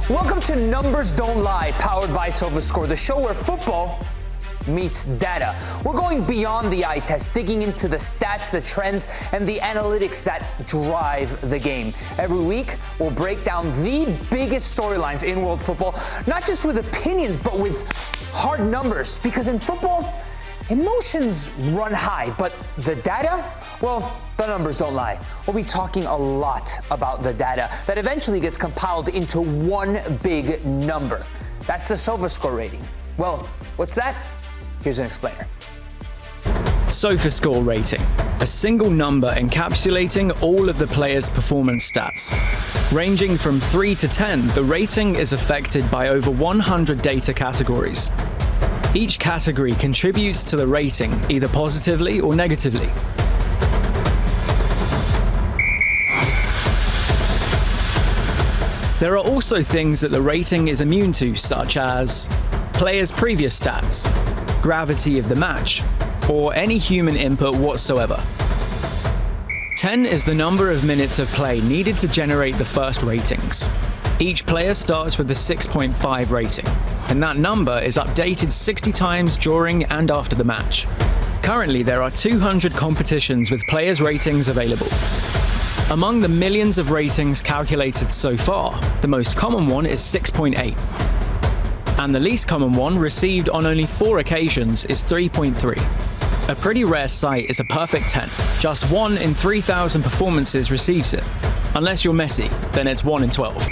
Welcome to Numbers Don't Lie, powered by Sofascore, the show where football meets data. We're going beyond the eye test, digging into the stats, the trends, and the analytics that drive the game. Every week, we'll break down the biggest storylines in world football, not just with opinions, but with hard numbers. Because in football, emotions run high, but the data, well, the numbers don't lie. We'll be talking a lot about the data that eventually gets compiled into one big number. That's the Sofascore rating. Well, what's that? Here's an explainer. Sofascore rating, a single number encapsulating all of the players' performance stats. Ranging from 3 to 10, the rating is affected by over 100 data categories. Each category contributes to the rating, either positively or negatively. There are also things that the rating is immune to, such as players' previous stats, gravity of the match, or any human input whatsoever. 10 is the number of minutes of play needed to generate the first ratings. Each player starts with a 6.5 rating, and that number is updated 60 times during and after the match. Currently, there are 200 competitions with players' ratings available. Among the millions of ratings calculated so far, the most common one is 6.8. And the least common one, received on only 4 occasions, is 3.3. A pretty rare sight is a perfect 10. Just 1 in 3,000 performances receives it. Unless you're Messi, then it's 1 in 12.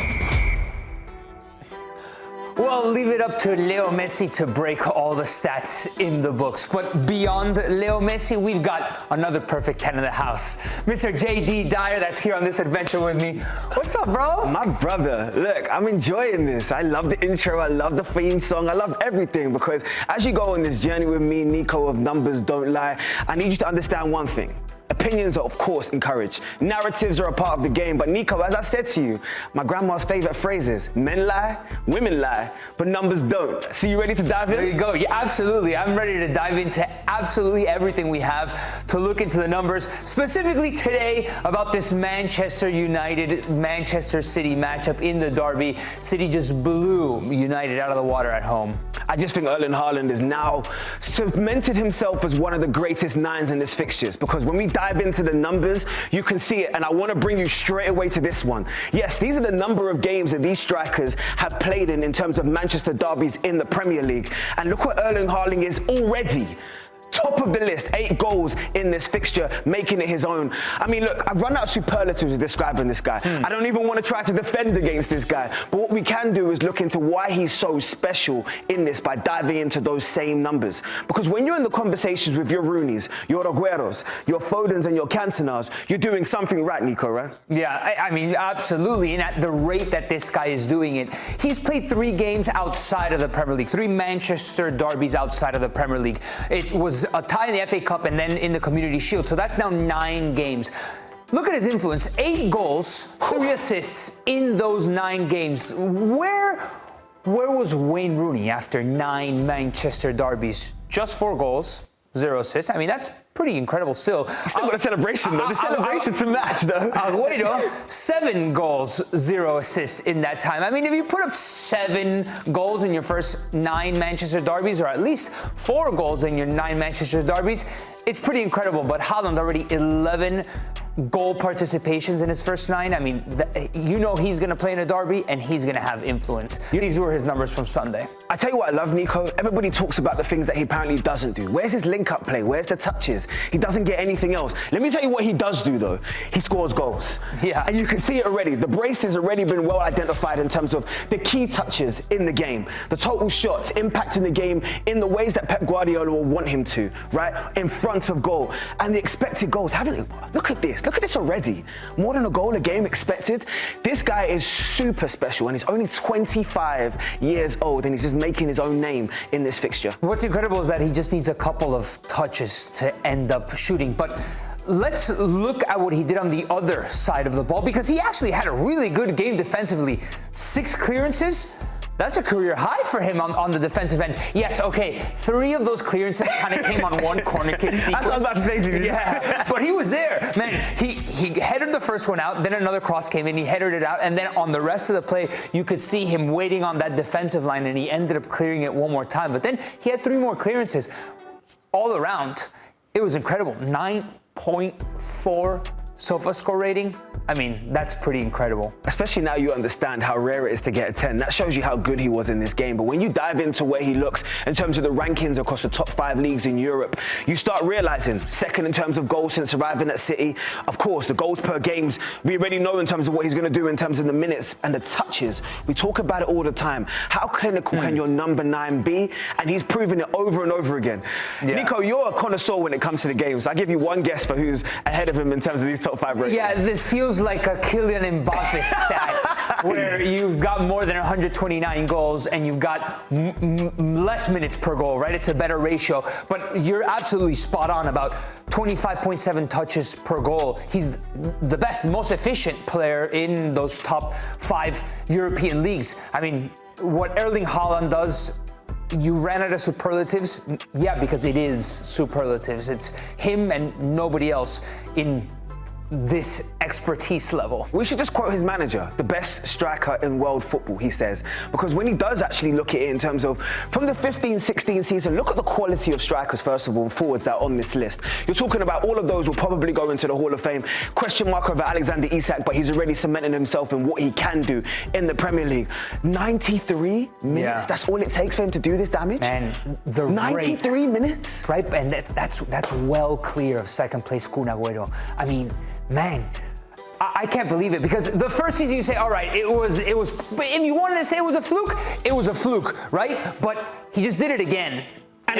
Well, leave it up to Leo Messi to break all the stats in the books. But beyond Leo Messi, we've got another perfect 10 in the house. Mr. JayDee Dyer, that's here on this adventure with me. What's up, bro? My brother, look, I'm enjoying this. I love the intro, I love the theme song, I love everything, because as you go on this journey with me, Nico, of Numbers Don't Lie, I need you to understand one thing. Opinions are, of course, encouraged. Narratives are a part of the game. But Nico, as I said to you, my grandma's favorite phrase is, men lie, women lie, but numbers don't. So you ready to dive in? There you go. Yeah, absolutely. I'm ready to dive into absolutely everything we have to look into the numbers, specifically today about this Manchester United, Manchester City matchup in the derby. City just blew United out of the water at home. I just think Erling Haaland has now cemented himself as one of the greatest nines in this fixtures, because when we dive into the numbers, you can see it, and I want to bring you straight away to this one. Yes, these are the number of games that these strikers have played in terms of Manchester derbies in the Premier League, and look what Erling Haaland is already. Top of the list, 8 goals in this fixture, making it his own. I mean, look, I've run out of superlatives describing this guy. I don't even want to try to defend against this guy. But what we can do is look into why he's so special in this by diving into those same numbers. Because when you're in the conversations with your Rooneys, your Agueros, your Fodens and your Cantonars, you're doing something right, Nico, right? Yeah, I mean, absolutely. And at the rate that this guy is doing it, he's played 3 games outside of the Premier League, 3 Manchester derbies outside of the Premier League. It was a tie in the FA Cup and then in the Community Shield. So that's now 9 games. Look at his influence. 8 goals, 3 assists in those 9 games. Where was Wayne Rooney after 9 Manchester derbies? Just 4 goals, 0 assists. I mean, that's pretty incredible still. Still got a celebration, though. The celebration to match, though. Aguero, 7 goals, 0 assists in that time. I mean, if you put up 7 goals in your first 9 Manchester derbies, or at least 4 goals in your 9 Manchester derbies, it's pretty incredible. But Haaland already 11 goal participations in his first 9. I mean, you know he's going to play in a derby and he's going to have influence. These were his numbers from Sunday. I tell you what I love, Nico. Everybody talks about the things that he apparently doesn't do. Where's his link-up play? Where's the touches? He doesn't get anything else. Let me tell you what he does do, though. He scores goals. Yeah. And you can see it already. The brace has already been well identified in terms of the key touches in the game, the total shots impacting the game in the ways that Pep Guardiola will want him to, right? In front of goal. And the expected goals. Look at this. Look at this already. More than a goal a game expected. This guy is super special, and he's only 25 years old, and he's just making his own name in this fixture. What's incredible is that he just needs a couple of touches to end up shooting. But let's look at what he did on the other side of the ball, because he actually had a really good game defensively. 6 clearances. That's a career high for him on the defensive end. Yes, okay, 3 of those clearances kind of came on one corner kick sequence. That's what I'm about to say to you. Yeah, but he was there. Man, he headed the first one out, then another cross came in, he headed it out, and then on the rest of the play, you could see him waiting on that defensive line, and he ended up clearing it one more time. But then he had 3 more clearances. All around, it was incredible. 9.4 Sofascore rating. I mean, that's pretty incredible. Especially now you understand how rare it is to get a 10. That shows you how good he was in this game. But when you dive into where he looks in terms of the rankings across the top 5 leagues in Europe, you start realizing second in terms of goals since arriving at City. Of course, the goals per games, we already know in terms of what he's going to do in terms of the minutes and the touches. We talk about it all the time. How clinical can your number 9 be? And he's proven it over and over again. Yeah. Nico, you're a connoisseur when it comes to the games. I'll give you one guess for who's ahead of him in terms of these top 5 ratings. Yeah, this feels like a Kylian Mbappe stat where you've got more than 129 goals and you've got less minutes per goal, right? It's a better ratio, but you're absolutely spot on about 25.7 touches per goal. He's the best, most efficient player in those top 5 European leagues. I mean, what Erling Haaland does, you ran out of superlatives? Yeah, because it is superlatives. It's him and nobody else in this expertise level. We should just quote his manager, the best striker in world football, he says. Because when he does actually look at it in terms of, from the 15-16 season, look at the quality of strikers, first of all, forwards that are on this list. You're talking about all of those will probably go into the Hall of Fame. Question mark over Alexander Isak, but he's already cemented himself in what he can do in the Premier League. 93 minutes, that's all it takes for him to do this damage? Man, the 93 minutes? Right, and that's well clear of second place Kun Agüero. I mean, man, I can't believe it, because the first season you say, all right, it was, but if you wanted to say it was a fluke, right? But he just did it again. And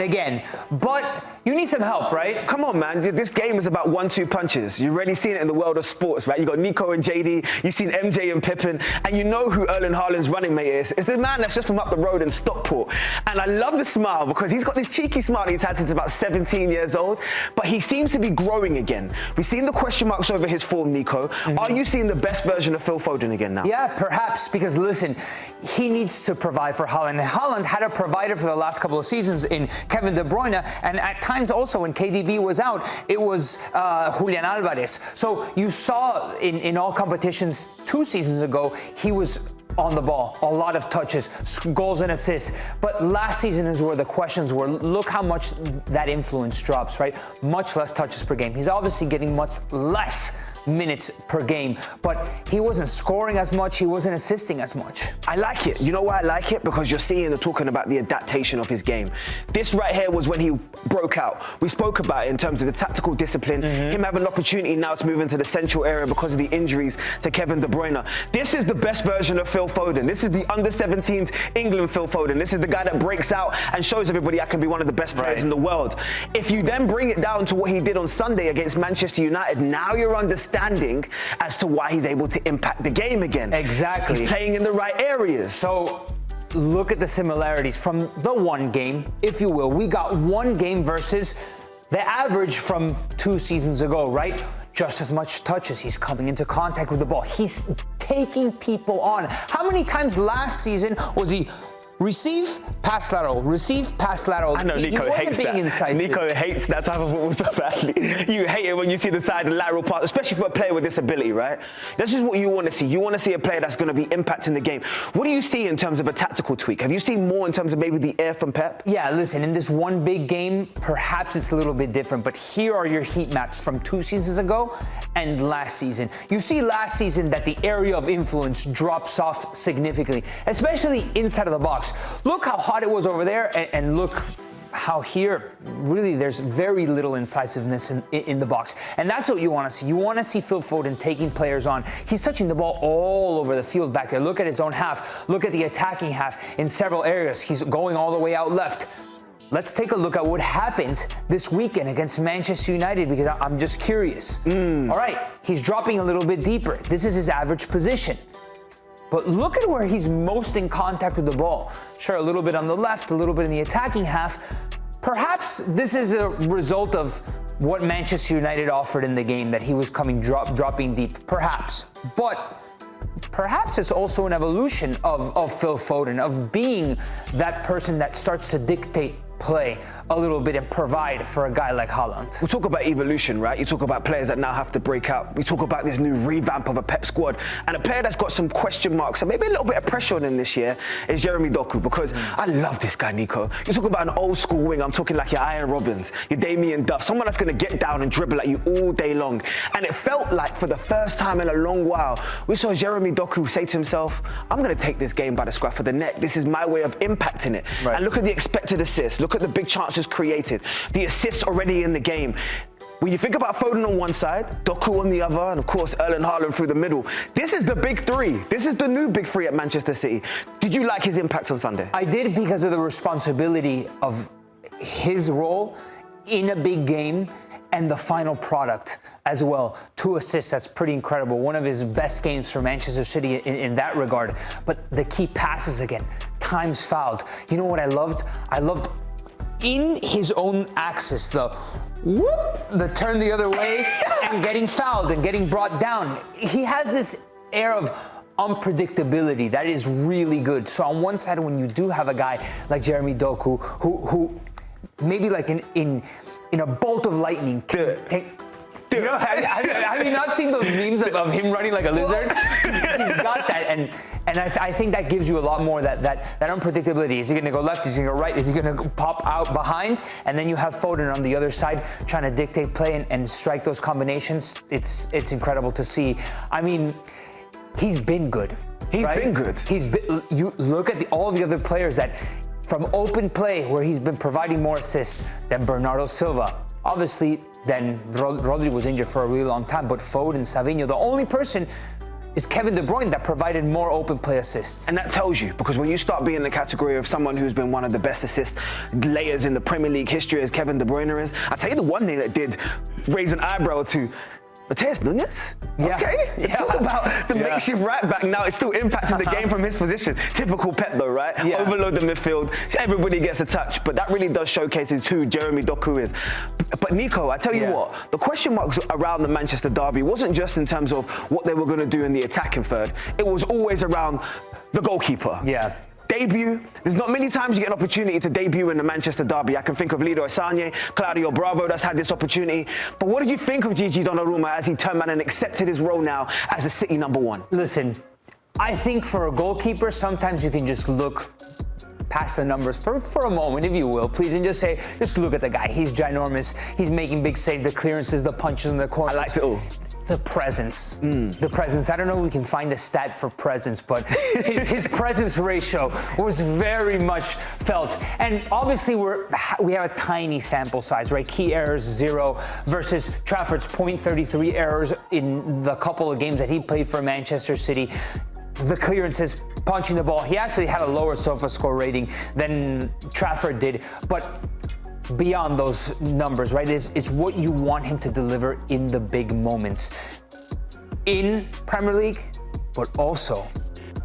again. But you need some help, right? Come on, man. This game is about 1-2 punches. You've already seen it in the world of sports, right? You got Nico and JayDee, you've seen MJ and Pippen, and you know who Erling Haaland's running mate is. It's the man that's just from up the road in Stockport. And I love the smile, because he's got this cheeky smile he's had since about 17 years old, but he seems to be growing again. We've seen the question marks over his form, Nico. Are you seeing the best version of Phil Foden again now? Yeah, perhaps, because listen, he needs to provide for Haaland. Haaland had a provider for the last couple of seasons in Kevin De Bruyne, and at times also when KDB was out, it was Julian Alvarez. So you saw in all competitions 2 seasons ago, he was on the ball, a lot of touches, goals and assists. But last season is where the questions were. Look how much that influence drops, right? Much less touches per game. He's obviously getting much less minutes per game, but he wasn't scoring as much, he wasn't assisting as much. I like it. You know why I like it? Because you're seeing and talking about the adaptation of his game. This right here was when he broke out. We spoke about it in terms of the tactical discipline, him having an opportunity now to move into the central area because of the injuries to Kevin De Bruyne. This is the best version of Phil Foden. This is the under-17s England Phil Foden. This is the guy that breaks out and shows everybody I can be one of the best players in the world. If you then bring it down to what he did on Sunday against Manchester United, now you're understanding as to why he's able to impact the game again. Exactly. He's playing in the right areas. So look at the similarities from the one game, if you will. We got one game versus the average from 2 seasons ago, right? Just as much touches. He's coming into contact with the ball. He's taking people on. How many times last season was he receive, pass lateral, receive, pass lateral? I know Nico hates that. Incisive. Nico hates that type of football so badly. You hate it when you see the side and lateral pass, especially for a player with disability, right? This is what you want to see. You want to see a player that's going to be impacting the game. What do you see in terms of a tactical tweak? Have you seen more in terms of maybe the air from Pep? Yeah, listen, in this one big game, perhaps it's a little bit different, but here are your heat maps from 2 seasons ago and last season. You see last season that the area of influence drops off significantly, especially inside of the box. Look how hot it was over there, and look how here, really, there's very little incisiveness in the box. And that's what you want to see. You want to see Phil Foden taking players on. He's touching the ball all over the field back there. Look at his own half. Look at the attacking half in several areas. He's going all the way out left. Let's take a look at what happened this weekend against Manchester United, because I'm just curious. All right, he's dropping a little bit deeper. This is his average position. But look at where he's most in contact with the ball. Sure, a little bit on the left, a little bit in the attacking half. Perhaps this is a result of what Manchester United offered in the game, that he was coming dropping deep. Perhaps. But perhaps it's also an evolution of Phil Foden, of being that person that starts to dictate play a little bit and provide for a guy like Haaland. We talk about evolution, right? You talk about players that now have to break out. We talk about this new revamp of a Pep squad. And a player that's got some question marks and maybe a little bit of pressure on him this year is Jeremy Doku, because I love this guy, Nico. You talk about an old school wing. I'm talking like your Ian Robbins, your Damien Duff, someone that's going to get down and dribble at you all day long. And it felt like for the first time in a long while, we saw Jeremy Doku say to himself, I'm going to take this game by the scruff of the neck. This is my way of impacting it. Right. And look at the expected assists. Look at the big chances created, the assists already in the game. When you think about Foden on one side, Doku on the other, and of course Erling Haaland through the middle, this is the big three. This is the new big three at Manchester City. Did you like his impact on Sunday? I did, because of the responsibility of his role in a big game and the final product as well. 2 assists, that's pretty incredible. One of his best games for Manchester City in that regard. But the key passes again, times fouled. You know what I loved? I loved in his own axis, the whoop, the turn the other way and getting fouled and getting brought down. He has this air of unpredictability that is really good. So on one side, when you do have a guy like Jeremy Doku, who maybe like in a bolt of lightning can you know, have you not seen those memes of him running like a lizard? He's got that, and I think that gives you a lot more that unpredictability. Is he going to go left? Is he going to go right? Is he going to pop out behind? And then you have Foden on the other side trying to dictate play and strike those combinations. It's incredible to see. I mean, he's been good. He's been good. You look at all the other players that from open play where he's been providing more assists than Bernardo Silva. Obviously, then Rodri was injured for a really long time, but Foden, Savinho, the only person is Kevin De Bruyne that provided more open play assists. And that tells you, because when you start being in the category of someone who's been one of the best assist layers in the Premier League history as Kevin De Bruyne is, I'll tell you the one thing that did raise an eyebrow to Mateus Nunes? Yeah. Okay. Yeah. Talk about the makeshift right back now. It's still impacting the game from his position. Typical Pep though, right? Yeah. Overload the midfield. Everybody gets a touch. But that really does showcase who Jeremy Doku is. But Nico, I tell you what, the question marks around the Manchester derby wasn't just in terms of what they were going to do in the attacking third. It was always around the goalkeeper. Yeah. Debut. There's not many times you get an opportunity to debut in the Manchester derby. I can think of Leroy Sané, Claudio Bravo that's had this opportunity. But what did you think of Gigi Donnarumma as he turned man and accepted his role now as a City number 1? Listen, I think for a goalkeeper, sometimes you can just look past the numbers for a moment, if you will, please, and just say, just look at the guy. He's ginormous. He's making big saves, the clearances, the punches in the corner. I liked it all. The presence. The presence. I don't know if we can find a stat for presence, but his presence ratio was very much felt. And obviously we have a tiny sample size, right? Key errors 0 versus Trafford's 0.33 errors in the couple of games that he played for Manchester City. The clearances, punching the ball. He actually had a lower Sofascore rating than Trafford did, but beyond those numbers, right? It's what you want him to deliver in the big moments in Premier League, but also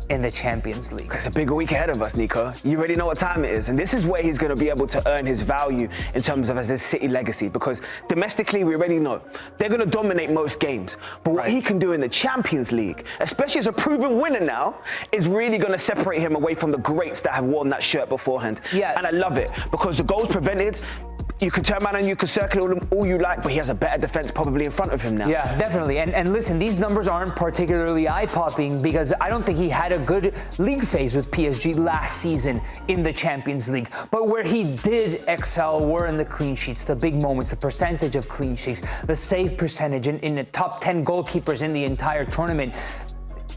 in the Champions League. It's a big week ahead of us, Nico. You already know what time it is. And this is where he's going to be able to earn his value in terms of as his City legacy. Because domestically, we already know they're going to dominate most games. But what he can do in the Champions League, especially as a proven winner now, is really going to separate him away from the greats that have worn that shirt beforehand. Yeah. And I love it because the goals prevented, you can turn around and you can circle him all you like, but he has a better defense probably in front of him now. Yeah, definitely. And listen, these numbers aren't particularly eye-popping because I don't think he had a good league phase with PSG last season in the Champions League. But where he did excel were in the clean sheets, the big moments, the percentage of clean sheets, the save percentage in the top 10 goalkeepers in the entire tournament.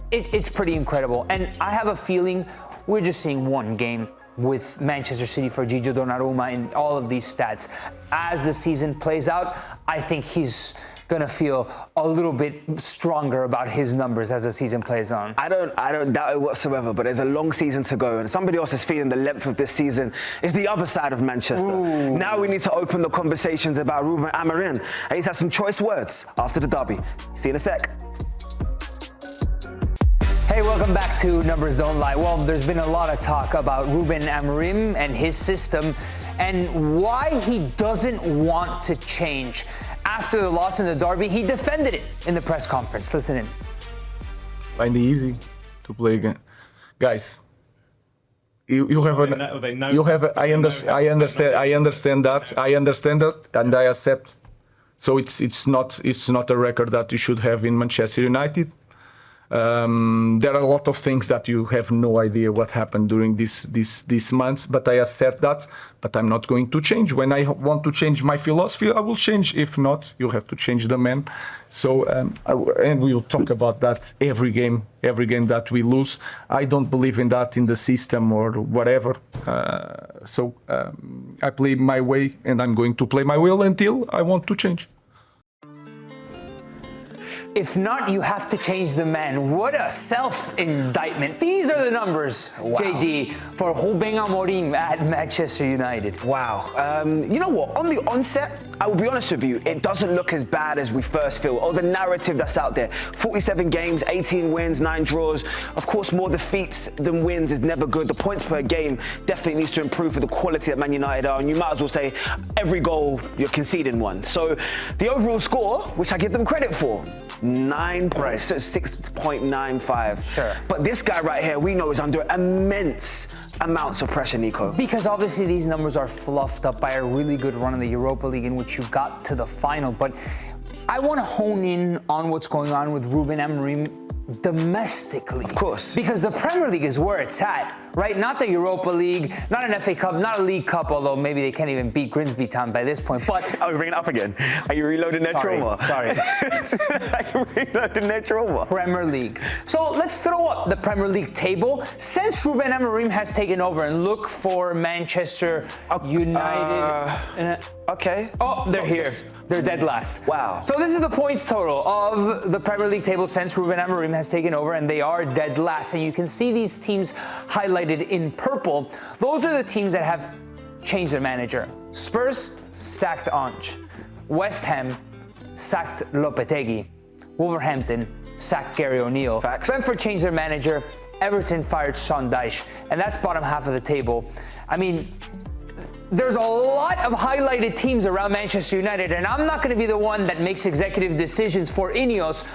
It's pretty incredible. And I have a feeling we're just seeing one game with Manchester City for Gigi Donnarumma in all of these stats. As the season plays out, I think he's gonna feel a little bit stronger about his numbers as the season plays on. I don't doubt it whatsoever, but there's a long season to go, and somebody else is feeling the length of this season is the other side of Manchester. Ooh. Now we need to open the conversations about Ruben Amorim, and he's had some choice words after the derby. See you in a sec. Hey, welcome back to Numbers Don't Lie. Well, there's been a lot of talk about Ruben Amorim and his system and why he doesn't want to change. After the loss in the derby, he defended it in the press conference. Listen in. Find it easy. to play again. Guys, you have I understand that, and I accept. So it's not a record that you should have in Manchester United. There are a lot of things that you have no idea what happened during these months, but I accept that. But I'm not going to change. When I want to change my philosophy, I will change. If not, you have to change the man. So and we will talk about that every game that we lose. I don't believe in that in the system or whatever. I play my way, and I'm going to play my will until I want to change. If not, you have to change the man. What a self-indictment. These are the numbers, wow. JD, for Ruben Amorim at Manchester United. Wow. You know what? On the onset, I will be honest with you, it doesn't look as bad as we first feel, or the narrative that's out there. 47 games, 18 wins, 9 draws. Of course, more defeats than wins is never good. The points per game definitely needs to improve for the quality that Man United are, and you might as well say every goal you're conceding one. So the overall score, which I give them credit for, 6.95. Sure. But this guy right here, we know is under immense amounts of pressure, Nico. Because obviously these numbers are fluffed up by a really good run in the Europa League in which you got to the final. But I want to hone in on what's going on with Ruben Amorim domestically. Of course. Because the Premier League is where it's at, right? Not the Europa League, not an FA Cup, not a League Cup, although maybe they can't even beat Grimsby Town by this point. But are we bringing it up again? Are you reloading their trauma? Sorry. Are you reloading their trauma? Premier League. So let's throw up the Premier League table. Since Ruben Amorim has taken over, and look for Manchester United. Okay. Oh, they're here. They're dead last. Wow. So this is the points total of the Premier League table since Ruben Amorim has taken over, and they are dead last. And you can see these teams highlighted in purple. Those are the teams that have changed their manager. Spurs sacked Ange. West Ham sacked Lopetegui. Wolverhampton sacked Gary O'Neill. Facts. Brentford changed their manager. Everton fired Sean Dyche. And that's bottom half of the table. I mean, there's a lot of highlighted teams around Manchester United, and I'm not going to be the one that makes executive decisions for Ineos,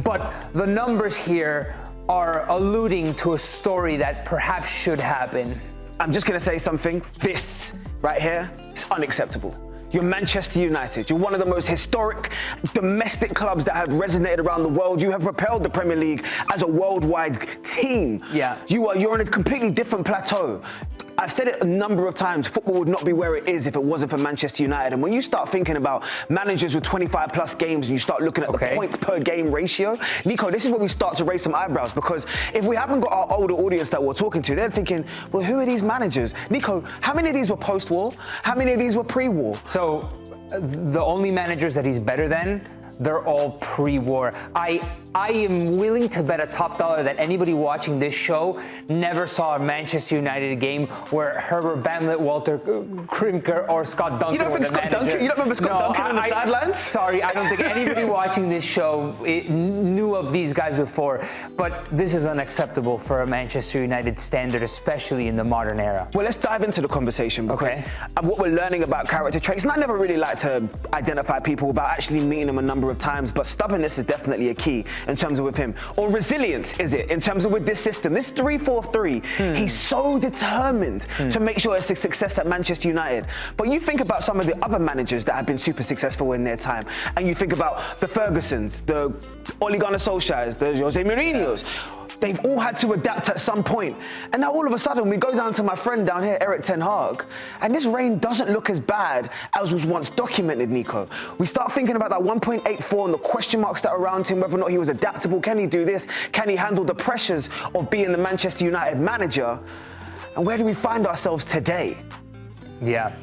but the numbers here are alluding to a story that perhaps should happen. I'm just going to say something. This right here is unacceptable. You're Manchester United. You're one of the most historic domestic clubs that have resonated around the world. You have propelled the Premier League as a worldwide team. Yeah. You're on a completely different plateau. I've said it a number of times, football would not be where it is if it wasn't for Manchester United. And when you start thinking about managers with 25 plus games and you start looking at the points per game ratio, Nico, this is where we start to raise some eyebrows, because if we haven't got our older audience that we're talking to, they're thinking, well, who are these managers? Nico, how many of these were post-war? How many of these were pre-war? So the only managers that he's better than, they're all pre-war. I am willing to bet a top dollar that anybody watching this show never saw a Manchester United game where Herbert Bamlett, Walter Krimker, or Scott Duncan were the manager. You don't remember Scott Duncan on the sidelines? Sorry, I don't think anybody watching this show knew of these guys before. But this is unacceptable for a Manchester United standard, especially in the modern era. Well, let's dive into the conversation, because what we're learning about character traits, and I never really like to identify people without actually meeting them a number of times, but stubbornness is definitely a key in terms of with him. Or resilience, is it, in terms of with this system? This 3-4-3, he's so determined to make sure it's a success at Manchester United. But you think about some of the other managers that have been super successful in their time, and you think about the Fergusons, the Ole Gunnar Solskjaers, the Jose Mourinhos. They've all had to adapt at some point. And now all of a sudden, we go down to my friend down here, Erik ten Hag, and this reign doesn't look as bad as was once documented, Nico. We start thinking about that 1.84 and the question marks that are around him, whether or not he was adaptable. Can he do this? Can he handle the pressures of being the Manchester United manager? And where do we find ourselves today? Yeah.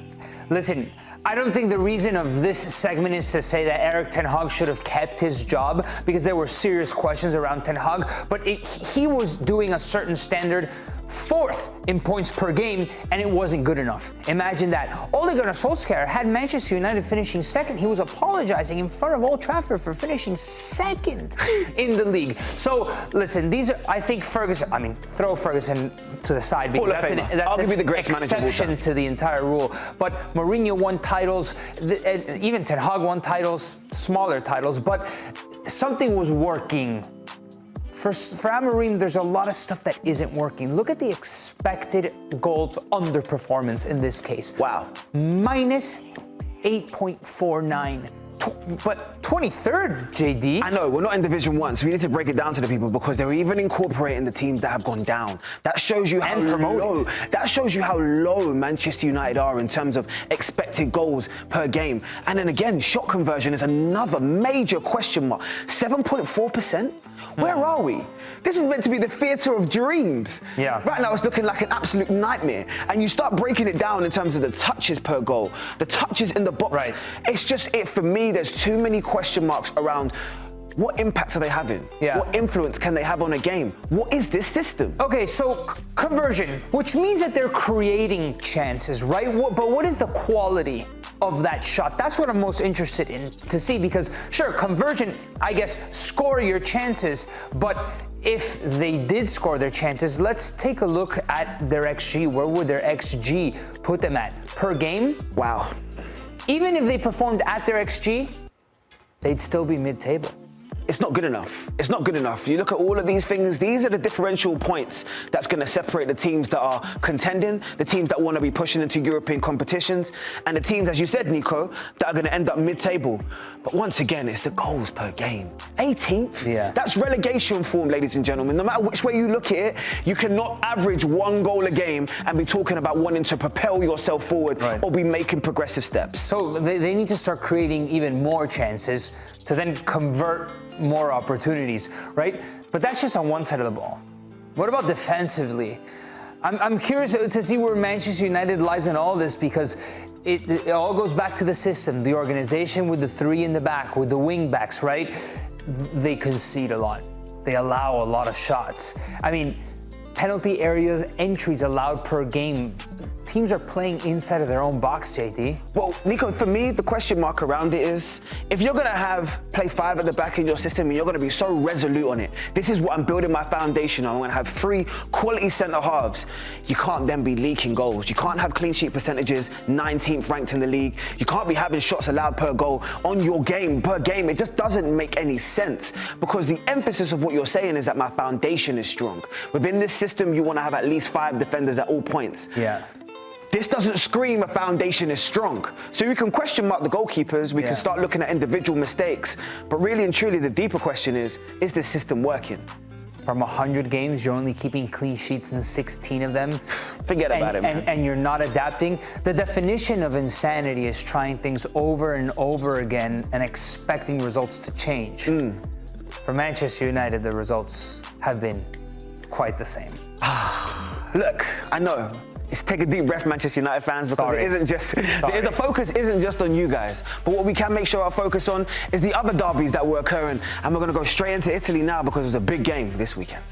Listen, I don't think the reason of this segment is to say that Erik ten Hag should have kept his job, because there were serious questions around Ten Hag, but he was doing a certain standard, 4th in points per game, and it wasn't good enough. Imagine that. Ole Gunnar Solskjaer had Manchester United finishing 2nd. He was apologizing in front of Old Trafford for finishing 2nd in the league. So listen, these are, I think Ferguson, I mean, throw Ferguson to the side, because that's an exception to the entire rule. But Mourinho won titles, even Ten Hag won titles, smaller titles, but something was working for Amorim, there's a lot of stuff that isn't working. Look at the expected goals underperformance in this case. Wow. Minus 8.49. But 23rd, JD. I know, we're not in Division 1, so we need to break it down to the people because they're even incorporating the teams that have gone down. That shows you how low. That shows you how low Manchester United are in terms of expected goals per game. And then again, shot conversion is another major question mark. 7.4%? Where are we? This is meant to be the theatre of dreams. Yeah. Right now it's looking like an absolute nightmare. And you start breaking it down in terms of the touches per goal, the touches in the box. Right. It's just, for me, there's too many question marks around what impact are they having? Yeah. What influence can they have on a game? What is this system? Okay, so conversion, which means that they're creating chances, right? But what is the quality of that shot? That's what I'm most interested in to see, because sure, conversion, I guess, score your chances, but if they did score their chances, let's take a look at their XG. Where would their XG put them at? Per game? Wow. Even if they performed at their XG, they'd still be mid-table. It's not good enough. It's not good enough. You look at all of these things, these are the differential points that's going to separate the teams that are contending, the teams that want to be pushing into European competitions, and the teams, as you said, Nico, that are going to end up mid-table. But once again, it's the goals per game. 18th? Yeah. That's relegation form, ladies and gentlemen. No matter which way you look at it, you cannot average 1 goal a game and be talking about wanting to propel yourself forward or be making progressive steps. So they need to start creating even more chances to then convert more opportunities, right? But that's just on one side of the ball. What about defensively? I'm curious to see where Manchester United lies in all this, because it all goes back to the system, the organization with the 3 in the back, with the wing backs, right? They concede a lot. They allow a lot of shots. I mean, penalty areas, entries allowed per game. Teams are playing inside of their own box, JD. Well, Nico, for me, the question mark around it is, if you're going to play 5 at the back in your system and you're going to be so resolute on it, this is what I'm building my foundation on. I'm going to have 3 quality centre halves. You can't then be leaking goals. You can't have clean sheet percentages, 19th ranked in the league. You can't be having shots allowed per goal on your game, per game. It just doesn't make any sense, because the emphasis of what you're saying is that my foundation is strong. Within this system, you want to have at least 5 defenders at all points. Yeah. This doesn't scream a foundation is strong. So we can question mark the goalkeepers, we can start looking at individual mistakes, but really and truly the deeper question is this system working? From 100 games, you're only keeping clean sheets in 16 of them. Forget about it, man. And you're not adapting. The definition of insanity is trying things over and over again and expecting results to change. For Manchester United, the results have been quite the same. Look, I know. It's take a deep breath, Manchester United fans, because it isn't just the focus isn't just on you guys. But what we can make sure our focus on is the other derbies that were occurring, and we're going to go straight into Italy now because it's a big game this weekend.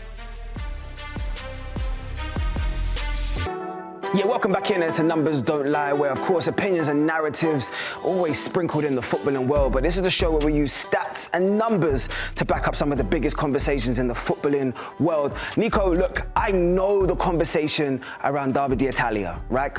Yeah, welcome back in to Numbers Don't Lie, where of course opinions and narratives always sprinkled in the footballing world, but this is the show where we use stats and numbers to back up some of the biggest conversations in the footballing world. Nico, look, I know the conversation around Derby d'Italia, right?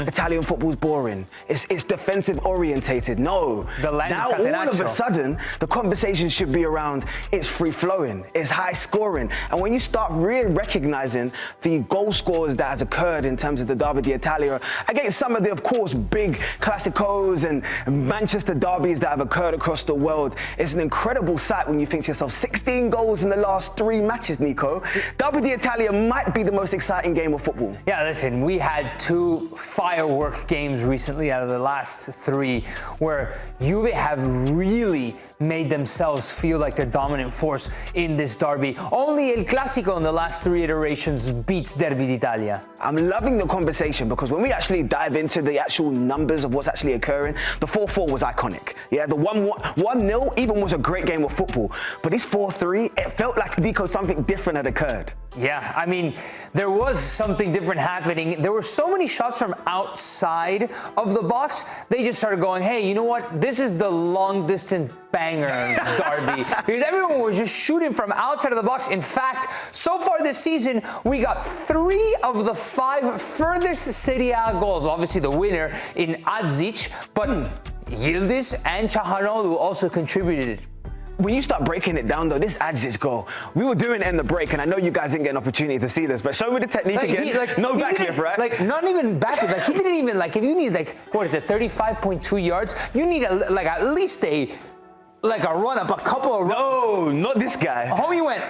Italian football's boring. It's defensive orientated. No. Now all of a sudden, the conversation should be around it's free flowing, it's high scoring. And when you start really recognizing the goal scores that has occurred in terms of the Derby d'Italia against some of the, of course, big Classicos and Manchester derbies that have occurred across the world, it's an incredible sight when you think to yourself, 16 goals in the last 3 matches, Nico. Derby d'Italia might be the most exciting game of football. Yeah, listen, we had 2 firework games recently out of the last 3 where Juve have really made themselves feel like the dominant force in this derby. Only El Clasico in the last 3 iterations beats Derby d'Italia. I'm loving the conversation because when we actually dive into the actual numbers of what's actually occurring, the 4-4 was iconic. Yeah, the 1-0 even was a great game of football. But this 4-3, it felt like, Nico, something different had occurred. Yeah, I mean, there was something different happening. There were so many shots from outside of the box, they just started going, hey, you know what? This is the long-distance banger derby. Because everyone was just shooting from outside of the box. In fact, so far this season, we got 3 of the 5 furthest Serie A goals. Obviously, the winner in Adžić, but Yıldız and Çalhanoğlu also contributed. when you start breaking it down, though, this Adžić goal, we were doing it in the break, and I know you guys didn't get an opportunity to see this, but show me the technique again. No backlift, right? Like, not even backlift. Like, he didn't even, like, if you need, like, what is it, 35.2 yards, you need, at least a run-up, a couple of runs. No, not this guy. Home he went.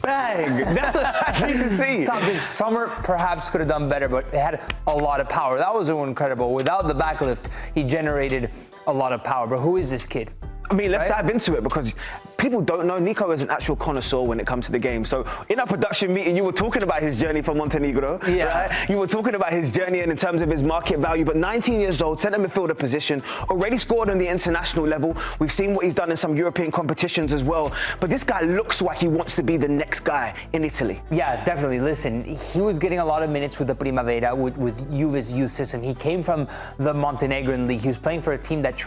Bang! That's what I need to see. Tom, this summer perhaps could have done better, but it had a lot of power. That was incredible. Without the backlift, he generated a lot of power. But who is this kid? I mean, let's dive into it, because people don't know Nico is an actual connoisseur when it comes to the game. So in our production meeting, you were talking about his journey from Montenegro, right? You were talking about his journey in terms of his market value, but 19 years old, centre midfielder position, already scored on the international level. We've seen what he's done in some European competitions as well. But this guy looks like he wants to be the next guy in Italy. Yeah, definitely. Listen, he was getting a lot of minutes with the Primavera, with Juve's youth system. He came from the Montenegrin league. He was playing for a team that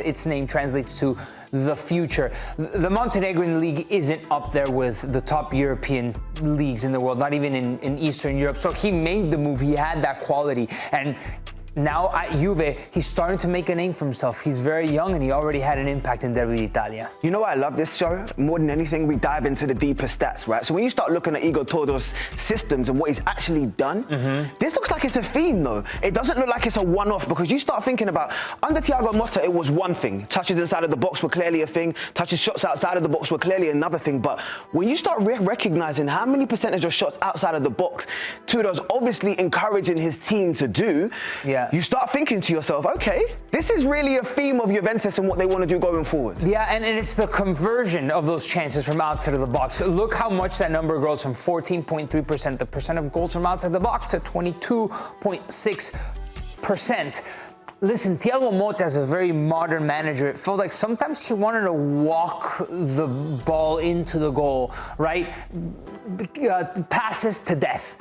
its name translates to the future. The Montenegrin league isn't up there with the top European leagues in the world, not even in Eastern Europe. So he made the move. He had that quality. And now at Juve, he's starting to make a name for himself. He's very young and he already had an impact in Derby d'Italia. You know why I love this show? More than anything, we dive into the deeper stats, right? So when you start looking at Igor Tudor's systems and what he's actually done, this looks like it's a theme though. It doesn't look like it's a one-off, because you start thinking about, under Thiago Motta, it was one thing. Touches inside of the box were clearly a thing. Touches shots outside of the box were clearly another thing. But when you start recognizing how many percentage of shots outside of the box Tudor's obviously encouraging his team to do, you start thinking to yourself, okay, this is really a theme of Juventus and what they want to do going forward. Yeah, and it's the conversion of those chances from outside of the box. Look how much that number grows from 14.3%, the percent of goals from outside the box, to 22.6%. Listen, Thiago Motta is a very modern manager. It felt like sometimes he wanted to walk the ball into the goal, right? Passes to death.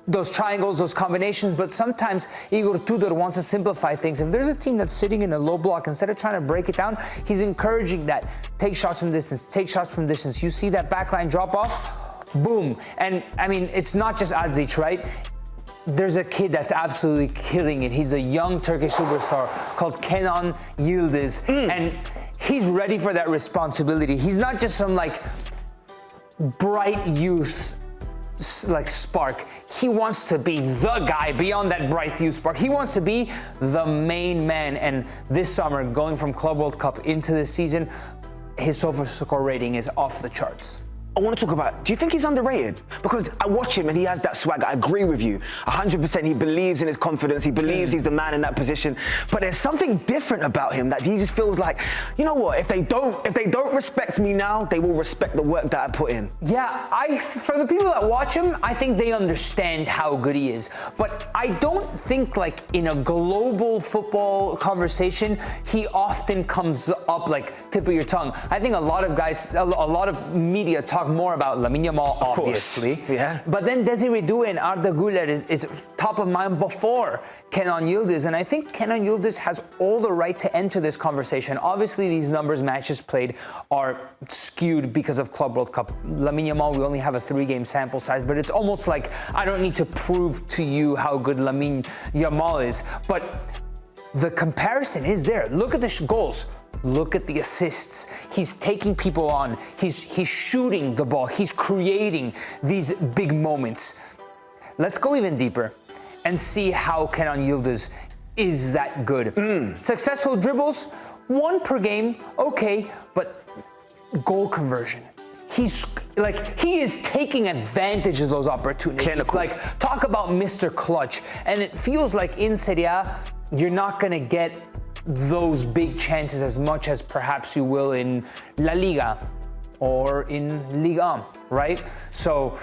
Those triangles, those combinations, but sometimes Igor Tudor wants to simplify things. If there's a team that's sitting in a low block, instead of trying to break it down, he's encouraging that. Take shots from distance, take shots from distance. You see that backline drop off, boom. And I mean, it's not just Adžić, right? There's a kid that's absolutely killing it. He's a young Turkish superstar called Kenan Yıldız, and he's ready for that responsibility. He's not just some like bright youth like spark. He wants to be the guy beyond that bright youth spark. He wants to be the main man. And this summer, going from Club World Cup into this season, his Sofascore rating is off the charts. I want to talk about, do you think he's underrated? Because I watch him and he has that swag. I agree with you. 100% he believes in his confidence. He believes he's the man in that position. But there's something different about him that he just feels like, you know what, if they don't respect me now, they will respect the work that I put in. Yeah, for the people that watch him, I think they understand how good he is. But I don't think like in a global football conversation, he often comes up like tip of your tongue. I think a lot of guys, a lot of media talk more about Lamine Yamal, obviously. But then Desiree Doué and Arda Güler is top of mind before Kenan Yıldız. And I think Kenan Yıldız has all the right to enter this conversation. Obviously, these numbers, matches played, are skewed because of Club World Cup. Lamine Yamal, we only have a 3-game sample size, but it's almost like I don't need to prove to you how good Lamine Yamal is. But the comparison is there. Look at the goals. Look at the assists. He's taking people on. He's shooting the ball. He's creating these big moments. Let's go even deeper and see how Kenan Yıldız is that good. Successful dribbles, 1 per game, okay, but goal conversion. He is taking advantage of those opportunities. Clinical. Like, talk about Mr. Clutch. And it feels like in Serie A, you're not gonna get those big chances as much as perhaps you will in La Liga or in Liga 1, right? So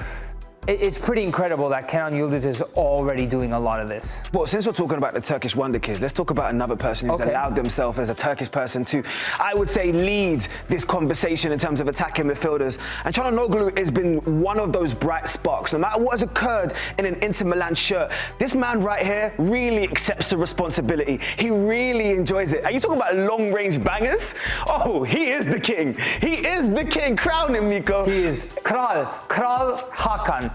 it's pretty incredible that Kenan Yıldız is already doing a lot of this. Well, since we're talking about the Turkish wonder kids, let's talk about another person who's allowed themselves as a Turkish person to, I would say, lead this conversation in terms of attacking midfielders. And Çalhanoğlu has been one of those bright sparks. No matter what has occurred in an Inter Milan shirt, this man right here really accepts the responsibility. He really enjoys it. Are you talking about long-range bangers? Oh, he is the king. He is the king. Crown him, Nico. He is Kral Hakan.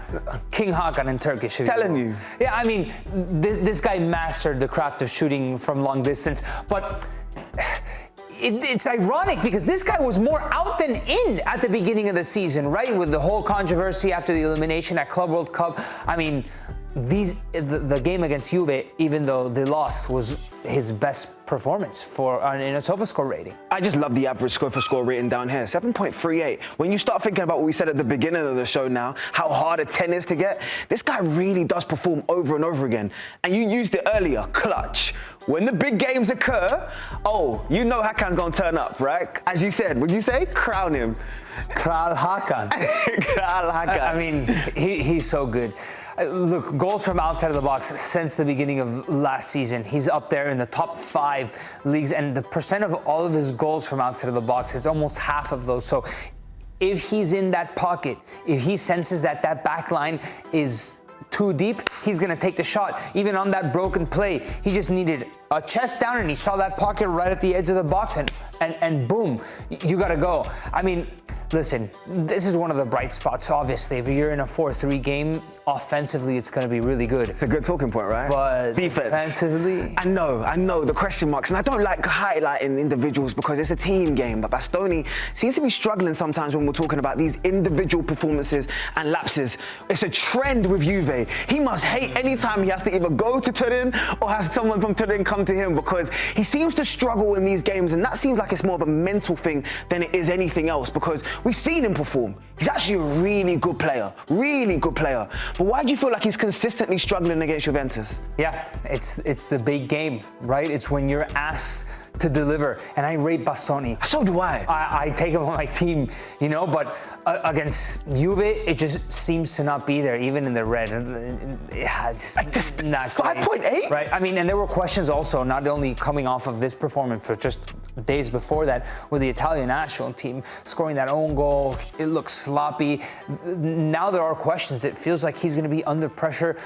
King Hakan in Turkish. Telling you. Yeah, I mean, this guy mastered the craft of shooting from long distance, but it's ironic because this guy was more out than in at the beginning of the season, right? With the whole controversy after the elimination at Club World Cup. I mean, the game against Juve, even though they lost, was his best performance in a Sofascore rating. I just love the average Sofascore rating down here, 7.38. When you start thinking about what we said at the beginning of the show now, how hard a 10 is to get, this guy really does perform over and over again. And you used it earlier, clutch. When the big games occur, oh, you know Hakan's gonna turn up, right? As you said, would you say? Crown him. Kral Hakan. Kral Hakan. I mean, he's so good. Look, goals from outside of the box since the beginning of last season. He's up there in the top 5 leagues, and the percent of all of his goals from outside of the box is almost half of those. So if he's in that pocket, if he senses that that back line is too deep, he's gonna take the shot. Even on that broken play, he just needed a chest down and he saw that pocket right at the edge of the box and boom, you gotta go. I mean, listen, this is one of the bright spots, obviously. If you're in a 4-3 game, offensively, it's going to be really good. It's a good talking point, right? But defense. Defensively? I know, the question marks. And I don't like highlighting individuals because it's a team game. But Bastoni seems to be struggling sometimes when we're talking about these individual performances and lapses. It's a trend with Juve. He must hate any time he has to either go to Turin or has someone from Turin come to him because he seems to struggle in these games. And that seems like it's more of a mental thing than it is anything else because we've seen him perform. He's actually a really good player. But why do you feel like he's consistently struggling against Juventus? Yeah, it's the big game, right? It's when you're asked to deliver, and I rate Bastoni. So do I. I take him on my team, you know, but against Juve, it just seems to not be there, even in the red. Yeah, just not 5.8? Right, I mean, and there were questions also, not only coming off of this performance, but just days before that with the Italian national team, scoring that own goal, it looks sloppy. Now there are questions. It feels like he's going to be under pressure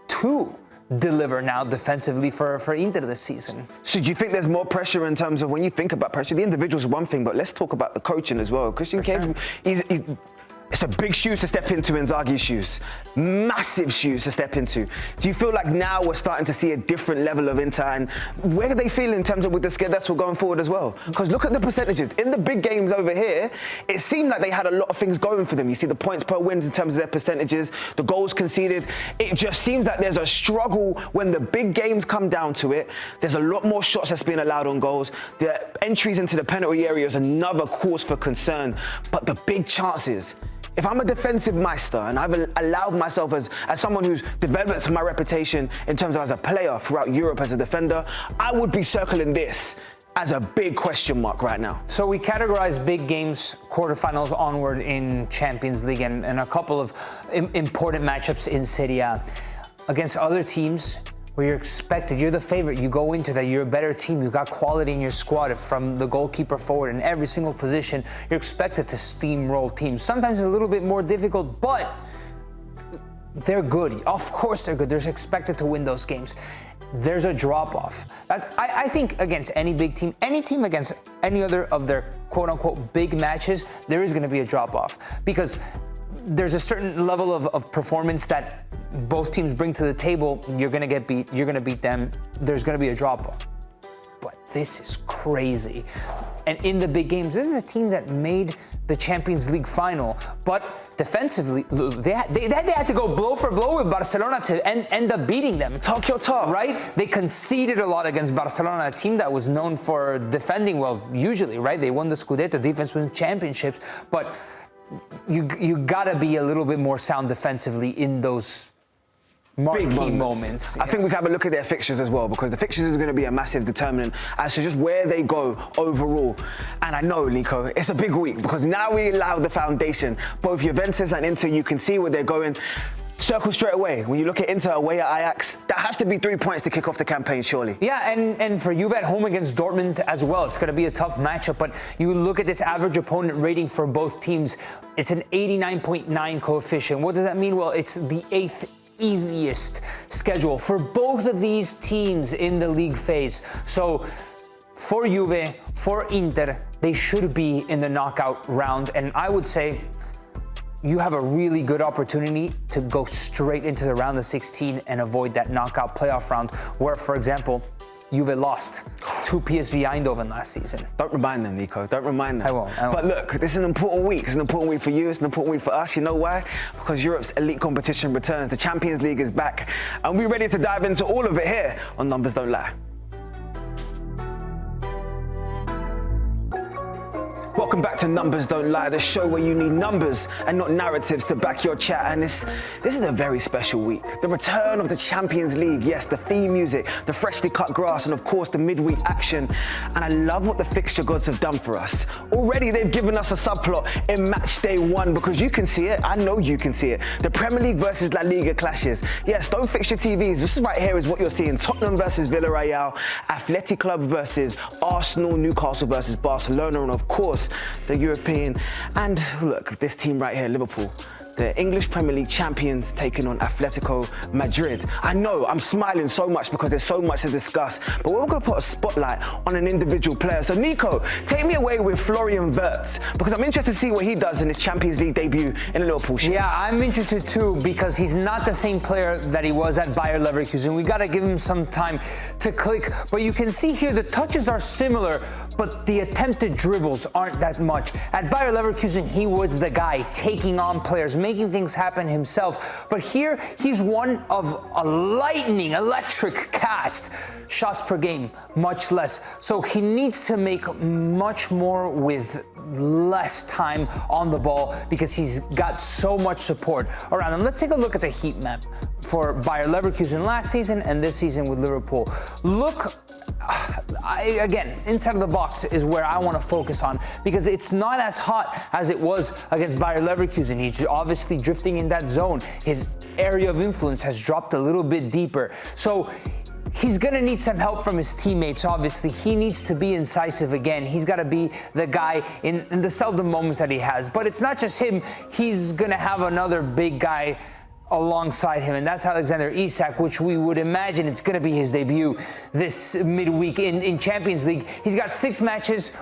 to deliver now defensively for Inter this season. So do you think there's more pressure in terms of when you think about pressure? The individual's one thing, but let's talk about the coaching as well. Christian Cage, it's a big shoes to step into, Inzaghi's shoes. Massive shoes to step into. Do you feel like now we're starting to see a different level of Inter? And where do they feel in terms of with the schedule going forward as well? Because look at the percentages. In the big games over here, it seemed like they had a lot of things going for them. You see the points per wins in terms of their percentages, the goals conceded. It just seems like there's a struggle when the big games come down to it. There's a lot more shots that's being allowed on goals. The entries into the penalty area is another cause for concern. But the big chances, if I'm a defensive meister and I've allowed myself as someone who's developed my reputation in terms of as a player throughout Europe as a defender, I would be circling this as a big question mark right now. So we categorize big games, quarterfinals onward in Champions League and a couple of important matchups in Serie A. Against other teams where you're expected, you're the favorite, you go into that, you're a better team, you got quality in your squad from the goalkeeper forward in every single position, you're expected to steamroll teams. Sometimes it's a little bit more difficult, but they're good. Of course they're good. They're expected to win those games. There's a drop-off. I think against any big team, any team against any other of their quote-unquote big matches, there is going to be a drop-off because there's a certain level of performance that both teams bring to the table. You're going to get beat. You're going to beat them. There's going to be a drop-off. But this is crazy. And in the big games, this is a team that made the Champions League final. But defensively, they had to go blow for blow with Barcelona to end up beating them. Talk your talk. Right? They conceded a lot against Barcelona, a team that was known for defending well, usually, right? They won the Scudetto, defense wins championships. But you gotta be a little bit more sound defensively in those marquee moments. I think we can have a look at their fixtures as well because the fixtures is going to be a massive determinant as to just where they go overall. And I know, Nico, it's a big week because now we allow the foundation. Both Juventus and Inter, you can see where they're going. Circle straight away. When you look at Inter away at Ajax, that has to be 3 points to kick off the campaign, surely. Yeah, and for Juve at home against Dortmund as well, it's going to be a tough matchup. But you look at this average opponent rating for both teams, it's an 89.9 coefficient. What does that mean? Well, it's the 8th easiest schedule for both of these teams in the league phase. So for Juve, for Inter, they should be in the knockout round. And I would say you have a really good opportunity to go straight into the round of 16 and avoid that knockout playoff round where, for example, Juve lost 2 PSV Eindhoven last season. Don't remind them, Nico. Don't remind them. I won't. But look, this is an important week. It's an important week for you. It's an important week for us. You know why? Because Europe's elite competition returns. The Champions League is back. And we're ready to dive into all of it here on Numbers Don't Lie. Welcome back to Numbers Don't Lie, the show where you need numbers and not narratives to back your chat. And this is a very special week. The return of the Champions League. Yes, the theme music, the freshly cut grass, and of course the midweek action. And I love what the fixture gods have done for us. Already they've given us a subplot in match day 1 because you can see it. I know you can see it. The Premier League versus La Liga clashes. Yes, don't fix your TVs. This is right here is what you're seeing. Tottenham versus Villarreal, Athletic Club versus Arsenal, Newcastle versus Barcelona, and of course the European. And look, this team right here, Liverpool, the English Premier League champions taking on Atletico Madrid. I know I'm smiling so much because there's so much to discuss, but we're going to put a spotlight on an individual player. So Nico, take me away with Florian Wirtz because I'm interested to see what he does in his Champions League debut in a Liverpool shirt. Yeah, I'm interested too because he's not the same player that he was at Bayer Leverkusen. We got to give him some time to click, but you can see here the touches are similar, but the attempted dribbles aren't that much. At Bayer Leverkusen, he was the guy taking on players, making things happen himself. But here, he's one of a lightning, electric cast. Shots per game, much less. So he needs to make much more with less time on the ball because he's got so much support around him. Let's take a look at the heat map for Bayer Leverkusen last season and this season with Liverpool. Look, again, inside of the box is where I want to focus on because it's not as hot as it was against Bayer Leverkusen. He's obviously drifting in that zone. His area of influence has dropped a little bit deeper. So he's going to need some help from his teammates, obviously. He needs to be incisive again. He's got to be the guy in the seldom moments that he has. But it's not just him. He's going to have another big guy alongside him, and that's Alexander Isak, which we would imagine it's going to be his debut this midweek in Champions League. He's got 6 matches,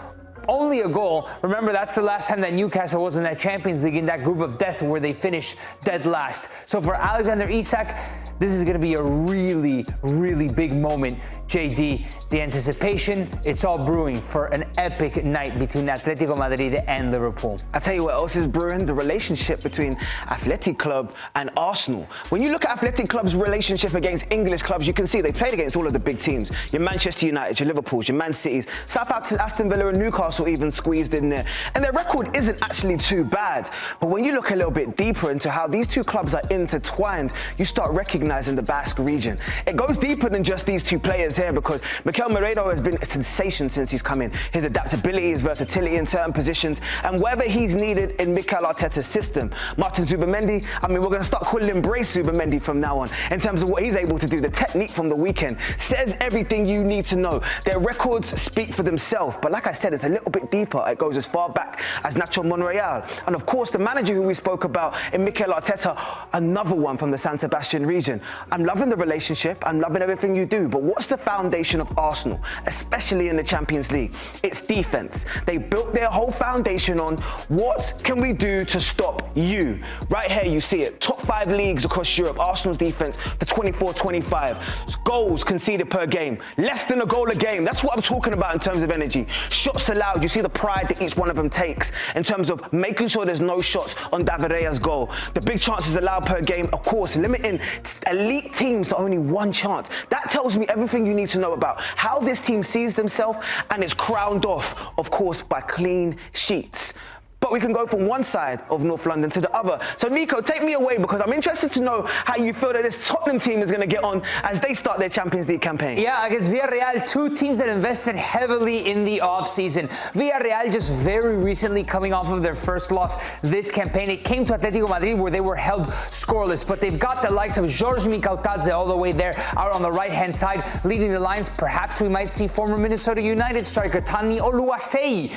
only a goal. Remember, that's the last time that Newcastle was in that Champions League, in that group of death where they finished dead last. So for Alexander Isak, this is going to be a really, really big moment. JD, the anticipation, it's all brewing for an epic night between Atletico Madrid and Liverpool. I'll tell you what else is brewing, the relationship between Athletic Club and Arsenal. When you look at Athletic Club's relationship against English clubs, you can see they played against all of the big teams. Your Manchester United, your Liverpools, your Man Cities, Southampton, Aston Villa and Newcastle even squeezed in there. And their record isn't actually too bad. But when you look a little bit deeper into how these two clubs are intertwined, you start recognizing in the Basque region. It goes deeper than just these two players here because Mikel Merino has been a sensation since he's come in. His adaptability, his versatility in certain positions, and whether he's needed in Mikel Arteta's system. Martin Zubimendi, I mean, we're going to start calling him Brace Zubimendi from now on in terms of what he's able to do. The technique from the weekend says everything you need to know. Their records speak for themselves, but like I said, it's a little bit deeper. It goes as far back as Nacho Monreal. And of course, the manager who we spoke about in Mikel Arteta, another one from the San Sebastian region. I'm loving the relationship, I'm loving everything you do, but what's the foundation of Arsenal, especially in the Champions League? It's defense. They built their whole foundation on what can we do to stop you? Right here you see it, top 5 leagues across Europe, Arsenal's defense for 24-25. Goals conceded per game, less than a goal a game. That's what I'm talking about in terms of energy. Shots allowed, you see the pride that each one of them takes in terms of making sure there's no shots on David Raya's goal. The big chances allowed per game, of course, limiting elite teams to only 1 chance. That tells me everything you need to know about how this team sees themselves, and it's crowned off, of course, by clean sheets. But we can go from one side of North London to the other. So Nico, take me away because I'm interested to know how you feel that this Tottenham team is going to get on as they start their Champions League campaign. Yeah, against Villarreal, 2 teams that invested heavily in the offseason. Villarreal just very recently coming off of their first loss this campaign. It came to Atletico Madrid where they were held scoreless, but they've got the likes of George Mikautadze all the way there out on the right-hand side, leading the lines. Perhaps we might see former Minnesota United striker Tani Oluwaseyi.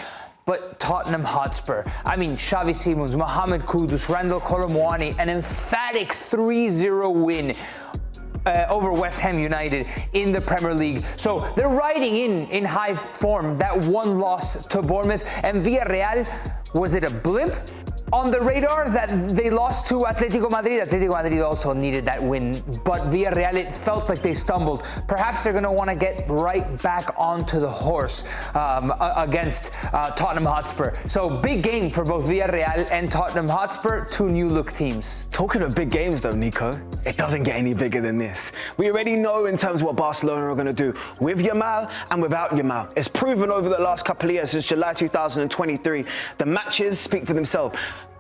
But Tottenham Hotspur, I mean, Xavi Simons, Mohamed Kudus, Randall Colomwani, an emphatic 3-0 win over West Ham United in the Premier League. So they're riding in high form. That 1 loss to Bournemouth, and Villarreal, was it a blimp? On the radar that they lost to Atletico Madrid. Atletico Madrid also needed that win, but Villarreal, it felt like they stumbled. Perhaps they're going to want to get right back onto the horse against Tottenham Hotspur. So big game for both Villarreal and Tottenham Hotspur, two new look teams. Talking of big games though, Nico, it doesn't get any bigger than this. We already know in terms of what Barcelona are going to do with Yamal and without Yamal. It's proven over the last couple of years, since July 2023. The matches speak for themselves.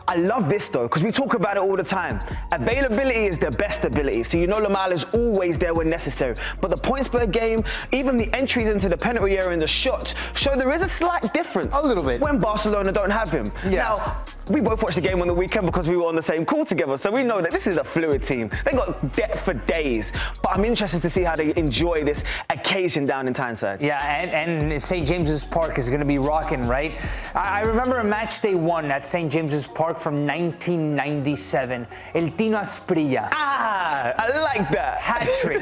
I love this though, because we talk about it all the time. Availability is the best ability, so you know Yamal is always there when necessary. But the points per game, even the entries into the penalty area and the shots, show there is a slight difference. A little bit. When Barcelona don't have him. Yeah. Now, we both watched the game on the weekend because we were on the same call together, so we know that this is a fluid team. They got depth for days, but I'm interested to see how they enjoy this occasion down in Tyneside. Yeah, and St. James's Park is going to be rocking, right? I remember a match day one at St. James's Park from 1997. El Tino Asprilla. Ah, I like that. Hat-trick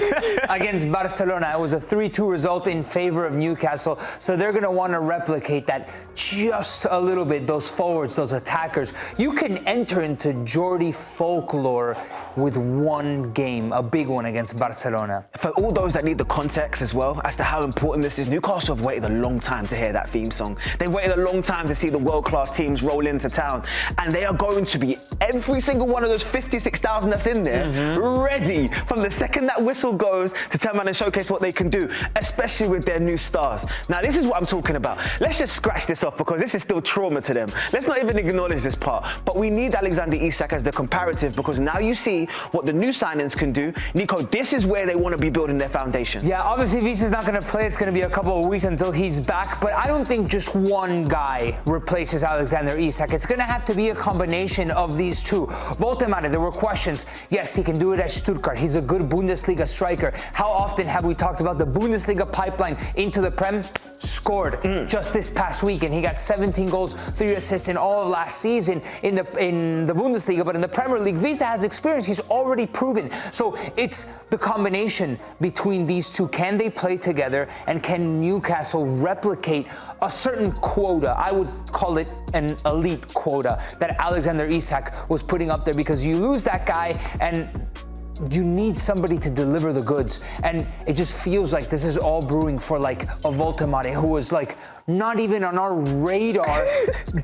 against Barcelona. It was a 3-2 result in favor of Newcastle, so they're going to want to replicate that just a little bit, those forwards, those attackers. You can enter into Jordi folklore with one game, a big one against Barcelona. For all those that need the context as well as to how important this is, Newcastle have waited a long time to hear that theme song. They've waited a long time to see the world-class teams roll into town, and they are going to be, every single one of those 56,000 that's in there, ready from the second that whistle goes to turn around and showcase what they can do, especially with their new stars. Now, this is what I'm talking about. Let's just scratch this off because this is still trauma to them. Let's not even acknowledge this part, but we need Alexander Isak as the comparative because now you see what the new signings can do. Nico, this is where they want to be building their foundation. Yeah, obviously Visa's not going to play. It's going to be a couple of weeks until he's back, but I don't think just one guy replaces Alexander Isak. It's going to have to be a combination of these two. Voltemade, there were questions. Yes, he can do it at Stuttgart. He's a good Bundesliga striker. How often have we talked about the Bundesliga pipeline into the Prem? Scored just this past week, and he got 17 goals, 3 assists in all of last season in the Bundesliga. But in the Premier League, Visa has experience. He's already proven. So it's the combination between these two. Can they play together, and can Newcastle replicate a certain quota? I would call it an elite quota that Alexander Isak was putting up there, because you lose that guy and you need somebody to deliver the goods, and it just feels like this is all brewing for like a Voltemade, who was like not even on our radar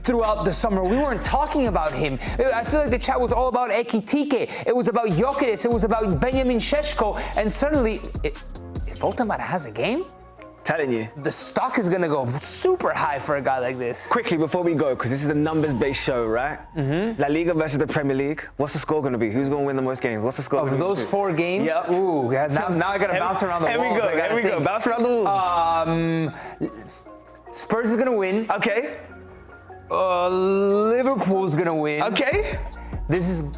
throughout the summer. We weren't talking about him. I feel like the chat was all about Ekitike. It was about Gyökeres. It was about Benjamin Šeško, and suddenly, if Voltemade has a game, Telling you. the stock is gonna go super high for a guy like this. Quickly, before we go, because this is a numbers-based show, right? La Liga versus the Premier League. What's the score going to be? Who's going to win the most games? What's the score? Of those 4 games? Yep. Ooh, yeah, now I gotta bounce around the walls. Here we go. Bounce around the walls. Spurs is gonna win. Okay. Liverpool's gonna win. Okay.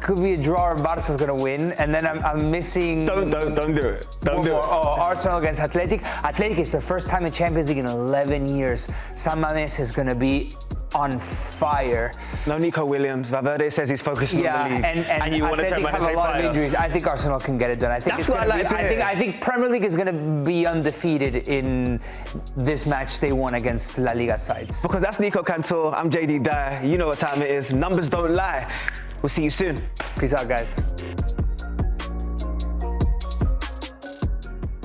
Could be a draw, or Barca's gonna win, and then I'm missing. Don't do it. Don't do it. Oh, Arsenal against Athletic. Athletic is their first time in Champions League in 11 years. San Mamés is gonna be on fire. No Nico Williams. Valverde says he's focused on the league. and you want to turn Athletic around and have say a lot of fire. injuries. I think Arsenal can get it done. I think That's it's what I gonna like be, to hear. I think Premier League is gonna be undefeated in this match they won against La Liga sides. Because that's Nico Cantor. I'm JayDee Dyer. You know what time it is. Numbers don't lie. We'll see you soon. Peace out, guys.